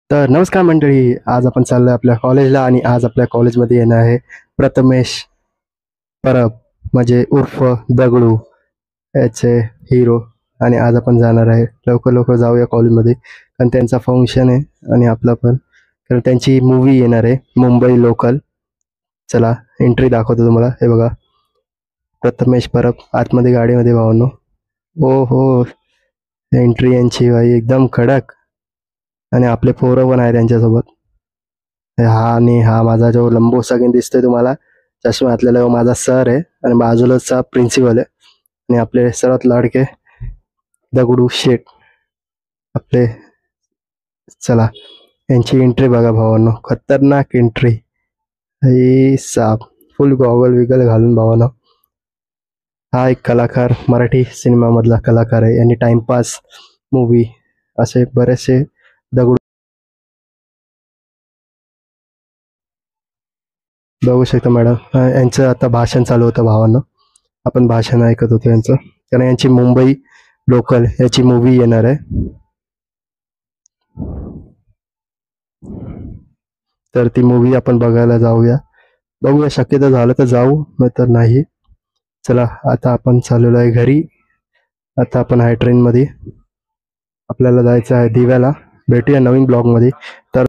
तर नमस्कार मंडळी, आज आपण चाललोय आपल्या कॉलेजला आणि आज आपल्या कॉलेजमध्ये येणार आहे प्रथमेश परब म्हणजे उर्फ दगडू याचे हिरो. आणि आज आपण जाणार आहे, लवकर लवकर जाऊया कॉलेजमध्ये कारण त्यांचा फंक्शन आहे आणि आपला पण, कारण त्यांची मूवी येणार आहे मुंबई लोकल. चला एंट्री दाखवतो तुम्हाला. हे बघा, प्रथमेश परब आतमध्ये गाडीमध्ये भावांनो. ओ हो, एंट्री यांची भाई एकदम कडक. आणि आपले पोरं पण आहे त्यांच्यासोबत. हा आणि हा माझा जो लंबू सगळ्यांनी दिसतोय तुम्हाला चष्मा घातलेला, हो माझा सर आहे आणि बाजूलाचा प्रिन्सिपल आहे. आणि आपले सर्वात लाडके दगडू शेठ आपले. चला यांची एंट्री बघा भावांनो, खतरनाक एंट्री. ही साप फुल गॉगल विगल घालून भावांनो. हा एक कलाकार, मराठी सिनेमा मधला कलाकार आहे. यांनी टाइमपास मूवी असे बरेचसे दगडू बघू शकता मॅडम. यांचं आता भाषण चालू होतं भावांनो, आपण भाषण ऐकत होतो यांचं, कारण यांची मुंबई लोकल याची मूवी येणार आहे. तर ती मूवी आपण बघायला जाऊया. बघूया, शक्यता झालं तर जाऊ, नाही तर नाही. चला आता आपण चाललेलो आहे घरी. आता आपण आहे ट्रेन मध्ये, आपल्याला जायचं आहे दिव्याला. भेटूया नवीन ब्लॉग मध्ये. तर